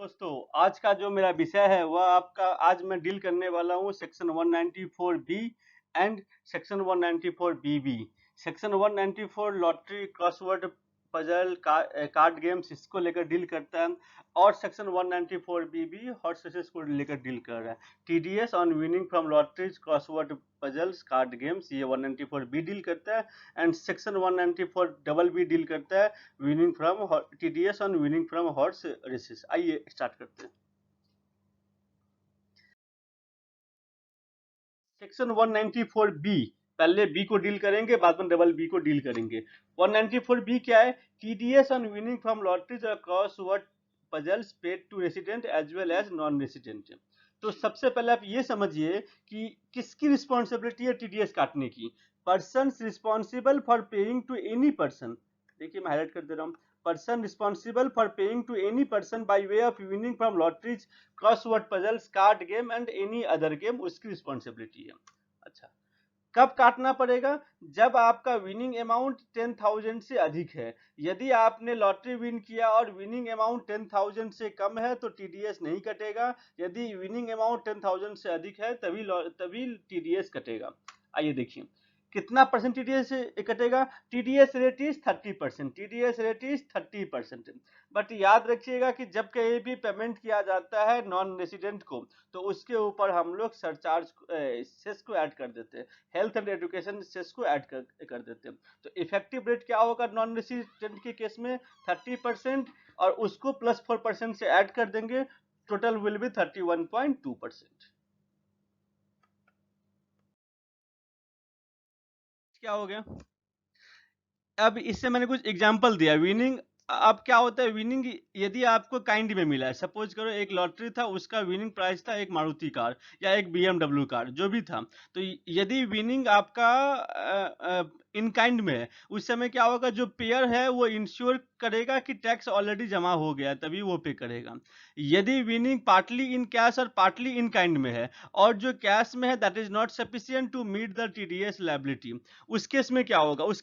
दोस्तों, आज का जो मेरा विषय है वह आपका आज मैं डील करने वाला हूँ section 194 B and section 194 BB. Section 194 lottery, crossword, puzzle, card games इसको लेकर डील करता है और सेक्शन 194 बीबी हॉर्स रेसेस को लेकर डील कर रहा है। TDS on winning from lotteries, crossword, puzzles, card games ये 194 बी डील करता है and section 194 double B deal करता है winning from TDS on winning from horse races. आइए स्टार्ट करते हैं। सेक्शन 194 बी, पहले बी को डील करेंगे बाद में डबल बी को डील करेंगे। 194 बी क्या है? TDS on winning from lotteries और crossword puzzles paid to resident as well as non resident. तो सबसे पहले आप ये समझिए कि किसकी रिस्पॉन्सिबिलिटी है टीडीएस काटने की। Person responsible for paying to any person, देखिए मैं हाईलाइट कर दे रहा हूँ, person responsible for paying to any person by way of winning from lotteries, crossword puzzles, card game and any other game उसकी responsibility है। अच्छा, कब काटना पड़ेगा? जब आपका विनिंग अमाउंट 10,000 से अधिक है। यदि आपने लॉटरी विन किया और विनिंग अमाउंट 10,000 से कम है तो टीडीएस नहीं कटेगा। यदि विनिंग अमाउंट 10,000 से अधिक है तभी टीडीएस कटेगा। आइए देखिए कितना परसेंट टीडीएस कटेगा। TDS rate is 30%। TDS rate is 30%। But याद रखिएगा कि जब कहीं भी पेमेंट किया जाता है नॉन रेसिडेंट को तो उसके ऊपर हम लोग सरचार्ज सेस को ऐड कर देते हैं, हेल्थ एंड एजुकेशन सेस को ऐड कर देते हैं। तो इफेक्टिव रेट क्या होगा नॉन रेसिडेंट के केस में? 30% और उसको प्लस 4% से ऐड कर देंगे, टोटल विल बी 31.2%। क्या हो गया? अब इससे मैंने कुछ एग्जांपल दिया। विनिंग, अब क्या होता है विनिंग, यदि आपको काइंड में मिला है, सपोज करो एक लॉटरी था, उसका विनिंग प्राइस था एक मारुति कार या एक बीएमडब्ल्यू कार जो भी था। तो यदि विनिंग आपका इन काइंड में है, उस समय क्या होगा, जो पेयर है वो इंश्योर करेगा कि टैक्स ऑलरेडी जमा हो गया तभी वो पे करेगा। यदि विनिंग पार्टली इन कैश और पार्टली इन काइंड में है और जो कैश में है that is not sufficient to meet the TDS liability, उस केस में क्या होगा? उस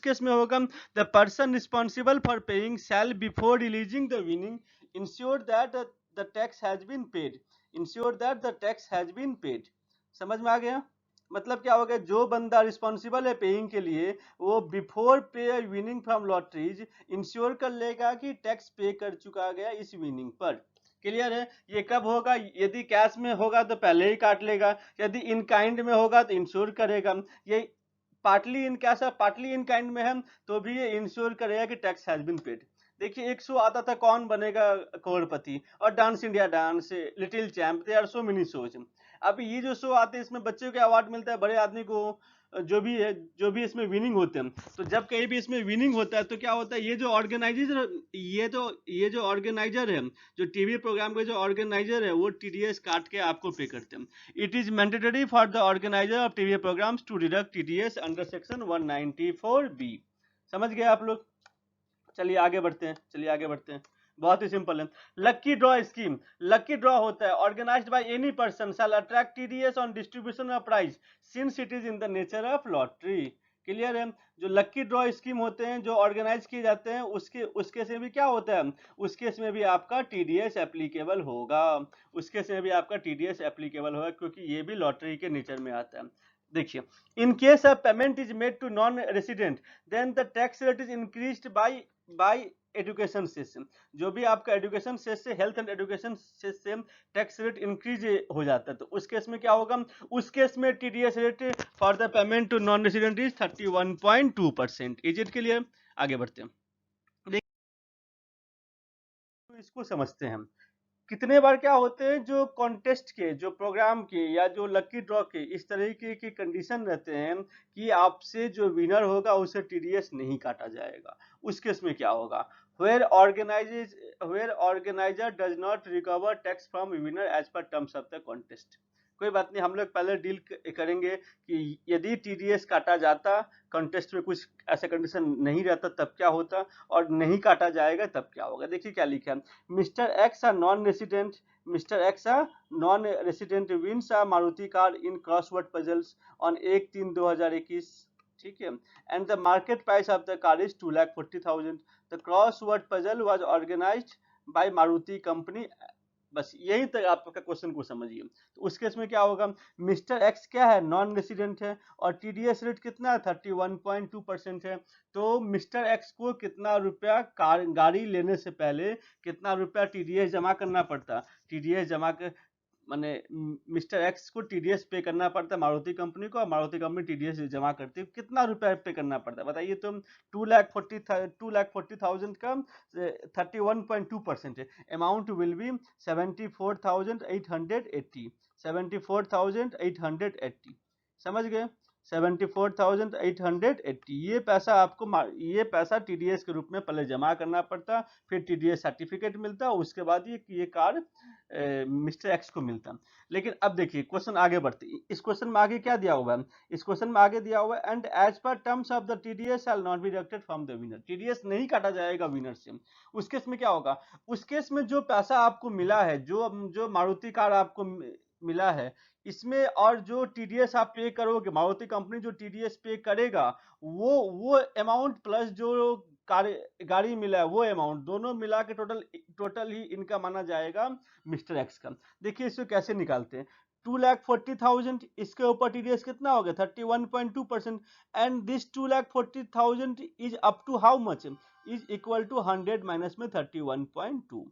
केस में होगा the person responsible for paying shall before releasing the winning ensure that the tax has been paid. Ensure that the tax has been paid. समझ में आ गया? मतलब क्या हो गया, जो बंदा रिस्पॉन्सिबल है पेइंग के लिए वो बिफोर पे विनिंग फ्रॉम लॉटरीज इंश्योर कर लेगा कि टैक्स पे कर चुका गया इस विनिंग पर। क्लियर है? ये कब होगा? यदि कैश में होगा तो पहले ही काट लेगा, यदि इन काइंड में होगा तो इंश्योर करेगा। ये पार्टली इन कैश है, पार्टली इन काइंड में है तो भी ये इंश्योर करेगा कि टैक्स हैज बीन पेड। देखिए एक शो आता था कौन बनेगा करोड़पति और dance India dance, little champ, there are so many shows. अब ये जो शो आते हैं इसमें बच्चों को अवार्ड मिलता है, बड़े आदमी को जो भी है, जो भी इसमें विनिंग होते हैं। तो जब कहीं भी इसमें विनिंग होता है तो क्या होता है, ये जो ऑर्गेनाइजर है, जो टीवी प्रोग्राम के जो ऑर्गेनाइजर है वो टीडीएस काट के आपको पे करते हैं। It is mandatory for the organiser of TV programmes to deduct TDS under section 194 B. समझ गए आप लोग? चलिए आगे बढ़ते हैं। बहुत ही सिंपल है। Lucky draw scheme, lucky draw होता है organised by any person shall attract TDS on distribution of prize since it is in the nature of lottery. Clear है? जो लक्की ड्रॉ स्कीम होते हैं जो ऑर्गेनाइज किए जाते हैं उसके से भी क्या होता है, उसके में भी आपका टीडीएस एप्लीकेबल होगा। उसके से भी आपका टीडीएस एप्लीकेबल होगा क्योंकि ये भी लॉटरी के नेचर में आता है। देखिए, in case of payment is made to non resident then the tax rate is increased by education cess. जो भी आपका एजुकेशन सेस से, हेल्थ एंड एजुकेशन सेस से टैक्स रेट इंक्रीज हो जाता है तो उस केस में क्या होगा, उस केस में TDS rate for the payment to non resident is 31.2%। Is it clear? आगे बढ़ते हैं, देखिए इसको समझते हैं। कितने बार क्या होते हैं जो कॉन्टेस्ट के, जो प्रोग्राम के या जो लकी ड्रॉ के इस तरीके की कंडीशन रहते हैं कि आपसे जो विनर होगा उसे टीडीएस नहीं काटा जाएगा। उस केस में क्या होगा, where organizer does not recover tax from winner as per terms of the contest। कोई बात नहीं, हम लोग पहले डील करेंगे कि यदि टीडीएस काटा जाता, कॉन्टेस्ट में कुछ ऐसा कंडीशन नहीं रहता तब क्या होता, और नहीं काटा जाएगा तब क्या होगा। देखिए क्या लिखा है, mister X are non resident, Mr. X non-resident wins a Maruti car in crossword puzzles on 1/3/2021, ठीक है, and the market price of the car is 2,40,000। The crossword puzzle was organized by Maruti company. बस यही तक आपका question को समझिए। तो उस केस में क्या होगा, मिस्टर एक्स क्या है, नॉन रेसिडेंट है और टीडीएस रेट कितना है 31.2% है। तो मिस्टर एक्स को कितना रुपया गाड़ी लेने से पहले कितना रुपया टीडीएस जमा करना पड़ता, टीडीएस जमा कर माने मिस्टर एक्स को टीडीएस पे करना पड़ता है मारुति कंपनी को, और मारुति कंपनी टीडीएस जमा करती है, कितना रुपया पे करना पड़ता है बताइए। तो 2,40,000 का 31.2% है, अमाउंट विल बी 74,880, 74,880, समझ गए, 74,880। ये पैसा आपको ये पैसा टीडीएस के रूप में पहले जमा करना पड़ता, फिर टीडीएस सर्टिफिकेट मिलता, उसके बाद ये कार मिस्टर एक्स को मिलता। लेकिन अब देखिए क्वेश्चन आगे बढ़ते, इस क्वेश्चन में आगे क्या दिया हुआ है, इस क्वेश्चन में आगे दिया हुआ है and as per terms of the TDS shall not be deducted from the winner, TDS नहीं काटा जाएगा विनर से। उस केस में क्या होगा, उस केस में जो पैसा आपको मिला है, जो मारुति कार आपको मिला है, इसमें और जो टीडीएस आप पे करोगे, मारुति कंपनी जो टीडीएस पे करेगा, वो अमाउंट प्लस जो गाड़ी मिला है वो अमाउंट, दोनों मिला के टोटल ही इनका माना जाएगा मिस्टर एक्स का। देखिए इसको कैसे निकालते हैं, 2,40,000 इसके ऊपर टीडीएस कितना हो गया 31.2%, and this 2,40,000 is up to how much, is equal to 100 minus में 31.2।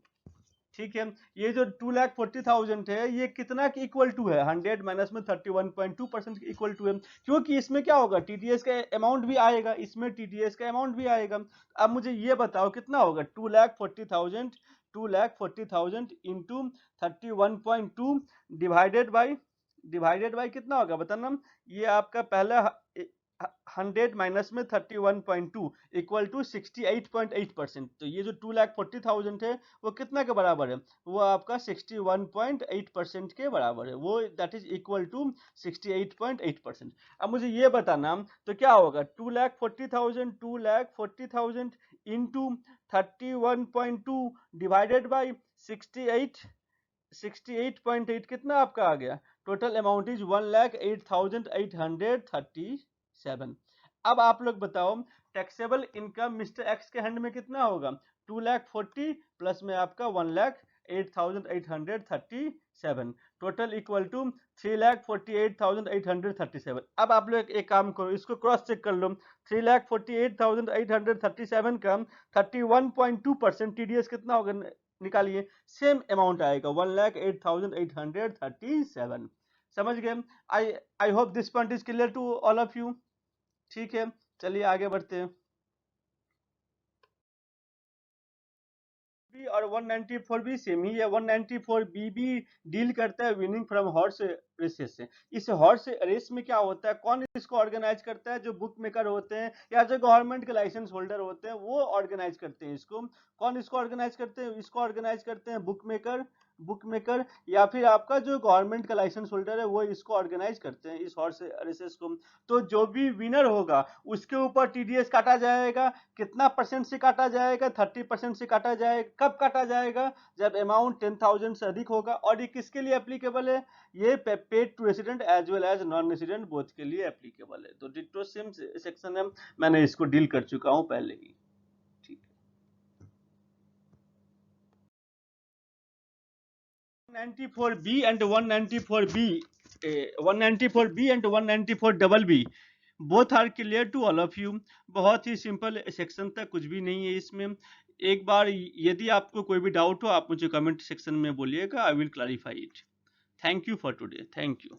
ठीक है, ये जो 2,40,000 है ये कितना के इक्वल टू है, 100 माइनस में 31.2% के इक्वल टू है, क्योंकि इसमें क्या होगा टीडीएस का अमाउंट भी आएगा, इसमें टीडीएस का अमाउंट भी आएगा। अब मुझे ये बताओ कितना होगा 2,40,000 इंटू 31.2 डिवाइडेड बाई कितना होगा बताना, ये आपका पहला 100 माइनस में 31.2 इक्वल टू 68.8%। तो ये जो 2,40,000 है वो कितना के बराबर है, वो आपका 61.8% के बराबर है, वो दैट इज इक्वल टू 68.8%। अब मुझे ये बताना तो क्या होगा 2,40,000 इंटू 31.2 डिवाइडेड बाई 68.8 कितना आपका आ गया, टोटल अमाउंट इज 1,08,837। अब आप लोग बताओ टैक्सेबल इनकम मिस्टर एक्स के हैंड में कितना होगा, 2,40,000 प्लस में आपका 1,08,837, टोटल इक्वल टू 3,48,837। अब आप लोग एक काम करो, इसको क्रॉस चेक कर लो, 3,48,837 का 31.2% टीडीएस कितना होगा निकालिए, सेम अमाउंट आएगा 1,08,837। समझ गए, I hope this point is clear to all of you. ठीक है, चलिए आगे बढ़ते हैं। और 194B सेम ही है, 194B भी डील करता है विनिंग फ्रॉम हॉर्स रेसेस से। इस हॉर्स रेस में क्या होता है, कौन इसको ऑर्गेनाइज करता है, जो बुक मेकर होते हैं या जो गवर्नमेंट के लाइसेंस होल्डर होते हैं वो ऑर्गेनाइज करते हैं इसको। कौन इसको ऑर्गेनाइज करते हैं, इसको ऑर्गेनाइज करते हैं बुक मेकर या फिर आपका जो गवर्नमेंट का लाइसेंस होल्डर है वो इसको ऑर्गेनाइज करते हैं इस हॉर्स रेसेस को। तो जो भी विनर होगा उसके ऊपर टीडीएस काटा जाएगा, कितना परसेंट से काटा जाएगा, 30% से काटा जाएगा। कब काटा जाएगा, जब अमाउंट 10,000 से अधिक होगा। और ये किसके लिए एप्लीकेबल है, ये paid to resident as well as non resident both के लिए एप्लीकेबल है। तो डिट्टो सेम सेक्शन है, मैंने इसको डील कर चुका हूं पहले ही। ठीक है, 194B and 194B and 194BB both are clear to all of you. बहुत ही सिंपल सेक्शन था, कुछ भी नहीं है इसमें। एक बार यदि आपको कोई भी डाउट हो आप मुझे कमेंट सेक्शन में बोलिएगा, I will clarify it. Thank you for today, thank you.